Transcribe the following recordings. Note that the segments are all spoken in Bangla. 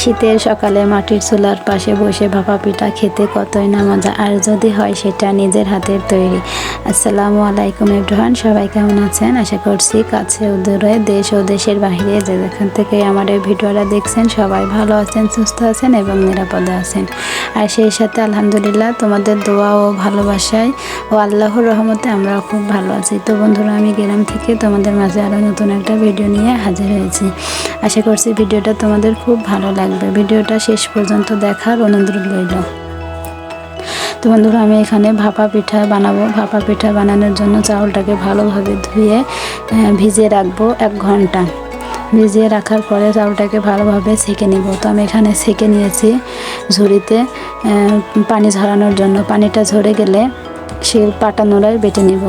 শীতের সকালে মাটির চুলার পাশে বসে ভাপা পিঠা খেতে কতই না মজা, আর যদি হয় সেটা নিজের হাতের তৈরি। আসসালামু আলাইকুম এভরিওয়ান, সবাই কেমন আছেন? আশা করছি কাছে ও দূরে, দেশ ও দেশের বাইরে যে যেখান থেকে আমার এই ভিডিওটা দেখছেন সবাই ভালো আছেন, সুস্থ আছেন এবং নিরাপদে আছেন। আর সেই সাথে আলহামদুলিল্লাহ তোমাদের দোয়া ও ভালোবাসায় ও আল্লাহর রহমতে আমরা খুব ভালো আছি। তো বন্ধুরা, আমি গ্রাম থেকে তোমাদের মাঝে আরও নতুন একটা ভিডিও নিয়ে হাজির হয়েছি। আশা করছি ভিডিওটা তোমাদের খুব ভালো লাগবে। ভিডিওটা শেষ পর্যন্ত দেখার অনুরোধ রইল। তো বন্ধুরা, আমি এখানে ভাপা পিঠা বানাবো। ভাপা পিঠা বানানোর জন্য চাউলটাকে ভালোভাবে ধুয়ে ভিজিয়ে রাখবো 1 ঘন্টা। ভিজিয়ে রাখার পরে চাউলটাকে ভালোভাবে ছেঁকে নিব। তো আমি এখানে ছেঁকে নিয়েছি ঝুড়িতে পানি ঝরানোর জন্য। পানিটা ঝরে গেলে সে পাটা নোড়ায় বেটে নিব।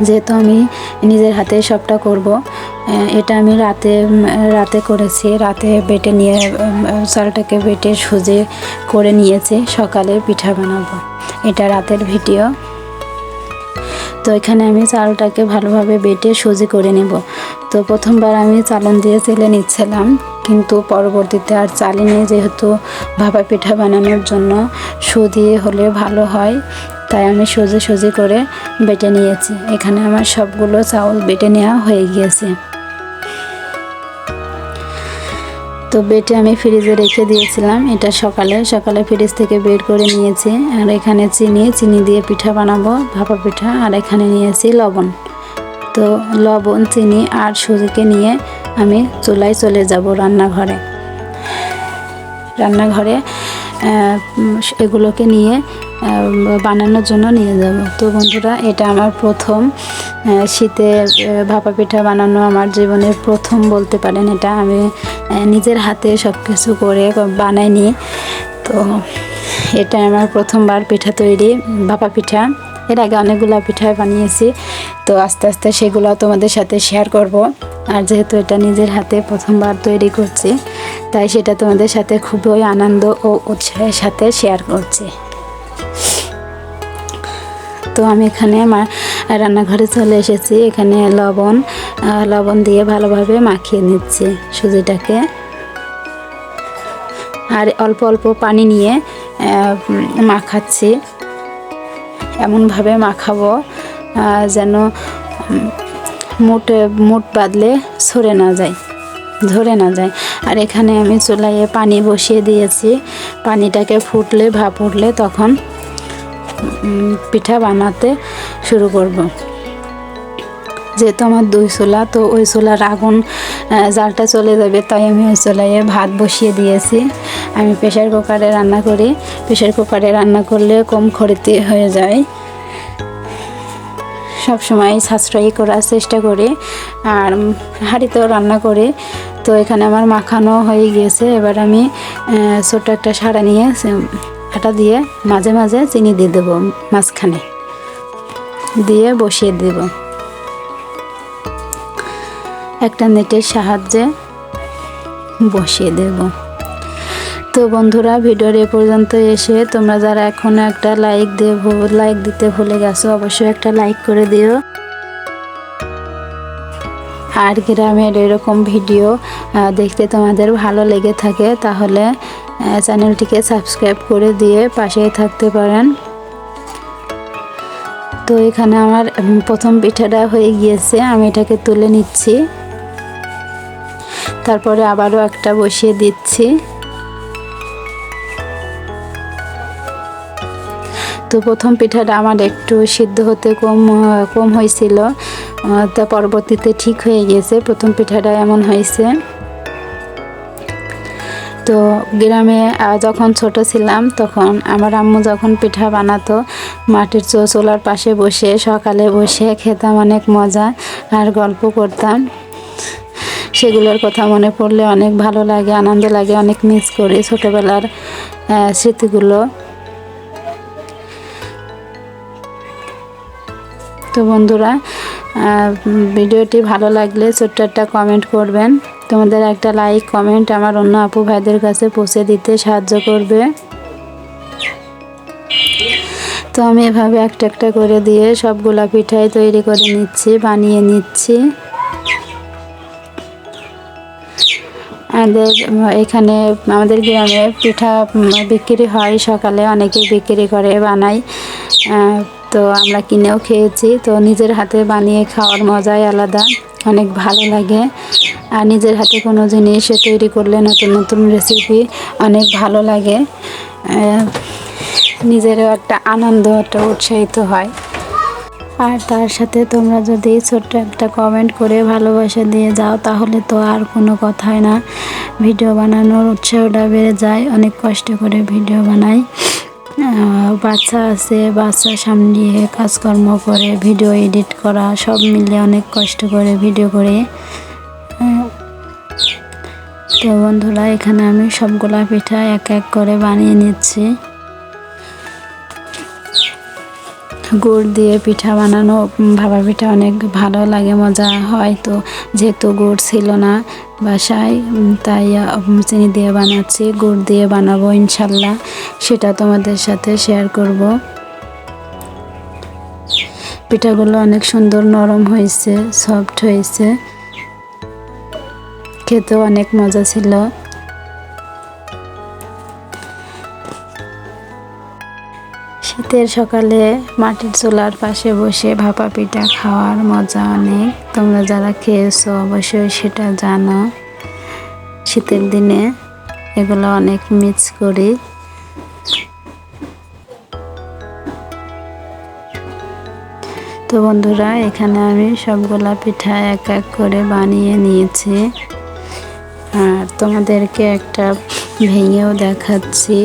যেহেতু আমি নিজের হাতে সবটা করব, এটা আমি রাতে করেছি। রাতে বেটে নিয়ে চালটাকে বেটে সুজি করে নিয়েছি, সকালে পিঠা বানাবো। এটা রাতের ভিডিও। তো এখানে আমি চালটাকে ভালোভাবে বেটে সুজি করে নেব। তো প্রথমবার আমি চালন দিয়ে চেলে নিচ্ছিলাম, কিন্তু পরবর্তীতে আর চালিনি, যেহেতু ভাপা পিঠা বানানোর জন্য সুজি হলে ভালো হয়, তাই আমি সুজি করে বেটে নিয়েছি। এখানে আমার সবগুলো চাউল বেটে নেওয়া হয়ে গিয়েছে। তো বেটে আমি ফ্রিজে রেখে দিয়েছিলাম। এটা সকালে ফ্রিজ থেকে বের করে নিয়েছি। আর এখানে চিনি দিয়ে পিঠা বানাবো, ভাপা পিঠা। আর এখানে নিয়েছি লবণ। তো লবণ, চিনি আর সুজিকে নিয়ে আমি চুলায় চলে যাব রান্নাঘরে। এগুলোকে নিয়ে বানানোর জন্য নিয়ে যাব। তো বন্ধুরা, এটা আমার প্রথম শীতে ভাপা পিঠা বানানো, আমার জীবনের প্রথম বলতে পারেন। এটা আমি নিজের হাতে সব কিছু করে বানাইনি। তো এটা আমার প্রথমবার পিঠা তৈরি, ভাপা পিঠা। এর আগে অনেকগুলো পিঠাই বানিয়েছি, তো আস্তে আস্তে সেগুলো তোমাদের সাথে শেয়ার করব। আর যেহেতু এটা নিজের হাতে প্রথমবার তৈরি করছি, তাই সেটা তোমাদের সাথে খুবই আনন্দ ও উৎসাহের সাথে শেয়ার করছি। তো আমি এখানে আমার রান্নাঘরে চলে এসেছি। এখানে লবণ দিয়ে ভালোভাবে মাখিয়ে নিচ্ছি সুজিটাকে। আর অল্প অল্প পানি নিয়ে মাখাচ্ছি। এমনভাবে মাখাবো যেন মুঠ বাঁধলে ঝরে না যায়। আর এখানে আমি চুলায় পানি বসিয়ে দিয়েছি। পানিটাকে ফুটলে, ভাপ উঠলে তখন পিঠা বানাতে শুরু করব। যেহেতু আমার 2 চুলা, তো ওই চুলার আগুন জালটা চলে যাবে, তাই আমি ওই চুলায় ভাত বসিয়ে দিয়েছি। আমি প্রেসার কুকারে রান্না করি। প্রেসার কুকারে রান্না করলে কম খরচে হয়ে যায়। সবসময় সাশ্রয়ী করার চেষ্টা করি। আর হাঁড়িতেও রান্না করি। তো এখানে আমার মাখানো হয়ে গিয়েছে। এবার আমি ছোট্ট একটা সাড়া নিয়ে আটা দিয়ে মাঝে মাঝে চিনি দিয়ে দেবো, মাঝখানে দিয়ে বসিয়ে দেব। একটা নেটের সাহায্যে বসিয়ে দেব। তো বন্ধুরা, ভিডিওর এ পর্যন্ত এসে তোমরা যারা এখনো একটা লাইক দিতে ভুলে গেছো, অবশ্যই একটা লাইক করে দিও। আর গ্রামের এরকম ভিডিও দেখতে তোমাদের ভালো লেগে থাকে, তাহলে চ্যানেলটিকে সাবস্ক্রাইব করে দিয়ে পাশেই থাকতে পারেন। তো এখানে আমার প্রথম পিঠাটা হয়ে গিয়েছে, আমি এটাকে তুলে নিচ্ছি। তারপরে আবারও একটা বসিয়ে দিচ্ছি। তো প্রথম পিঠাটা আমার একটু সিদ্ধ হতে কম হয়েছিল, তা পরবর্তীতে ঠিক হয়ে গিয়েছে। প্রথম পিঠাটা এমন হয়েছে। তো গ্রামে যখন ছোট ছিলাম, তখন আমার আম্মু যখন পিঠা বানাতো, মাটির চুলার পাশে বসে সকালে বসে খেতাম, অনেক মজা আর গল্প করতাম। সেগুলোর কথা মনে পড়লে অনেক ভালো লাগে, আনন্দ লাগে, অনেক মিস করি ছোটোবেলার স্মৃতিগুলো। তো বন্ধুরা, ভিডিওটি ভালো লাগলে ছোট্ট একটা কমেন্ট করবেন। তোমাদের একটা লাইক কমেন্ট আমার অন্য আপু ভাইদের কাছে পৌঁছে দিতে সাহায্য করবে। তো আমি এভাবে একটা একটা করে দিয়ে সবগুলা পিঠাই তৈরি করে নিচ্ছি, বানিয়ে নিচ্ছি। আমাদের এখানে আমাদের গ্রামে পিঠা বিক্রি হয়, সকালে অনেকেই বিক্রি করে, বানায়। তো আমরা কিনেও খেয়েছি। তো নিজের হাতে বানিয়ে খাওয়ার মজাই আলাদা, অনেক ভালো লাগে। আর নিজের হাতে কোনো জিনিস তৈরি করলে, নতুন নতুন রেসিপি, অনেক ভালো লাগে। নিজেরও একটা আনন্দ, একটা উৎসাহিত হয়। আর তার সাথে তোমরা যদি ছোট্ট একটা কমেন্ট করে ভালোবাসা দিয়ে যাও, তাহলে তো আর কোনো কথাই না, ভিডিও বানানোর উৎসাহটা বেড়ে যায়। অনেক কষ্ট করে ভিডিও বানাই। বাচ্চা আছে, বাচ্চা সামলিয়ে কাজকর্ম করে ভিডিও এডিট করা, সব মিলে অনেক কষ্ট করে ভিডিও করে। তো বন্ধুরা, এখানে আমি সবগুলা পিঠা এক এক করে বানিয়ে নিচ্ছি। গুড় দিয়ে পিঠা বানানো, ভাপা পিঠা অনেক ভালো লাগে, মজা হয়। তো যেহেতু গুড় ছিল না বাসায়, তাই চিনি দিয়ে বানাচ্ছি। গুড় দিয়ে বানাবো ইনশাল্লাহ, সেটা তোমাদের সাথে শেয়ার করব। পিঠাগুলো অনেক সুন্দর নরম হয়েছে, সফট হয়েছে, খেতেও অনেক মজা ছিল। শীতের সকালে মাটির চুলার পাশে বসে ভাপা পিঠা খাওয়ার মজা অনেক। তোমরা যারা খেয়েছো অবশ্যই সেটা জানো। শীতের দিনে এগুলো অনেক মিস করি। তো বন্ধুরা, এখানে আমি সবগুলা পিঠা এক এক করে বানিয়ে নিয়েছি, আর তোমাদেরকে একটা ভেঙেও দেখাচ্ছি।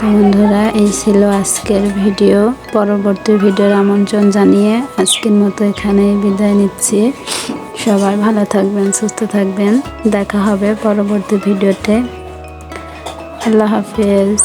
বন্ধুরা, এই ছিল আজকের ভিডিও। পরবর্তী ভিডিওর আমন্ত্রণ জানিয়ে আজকের মতো এখানেই বিদায় নিচ্ছি। সবাই ভালো থাকবেন, সুস্থ থাকবেন। দেখা হবে পরবর্তী ভিডিওতে। আল্লাহ হাফেজ।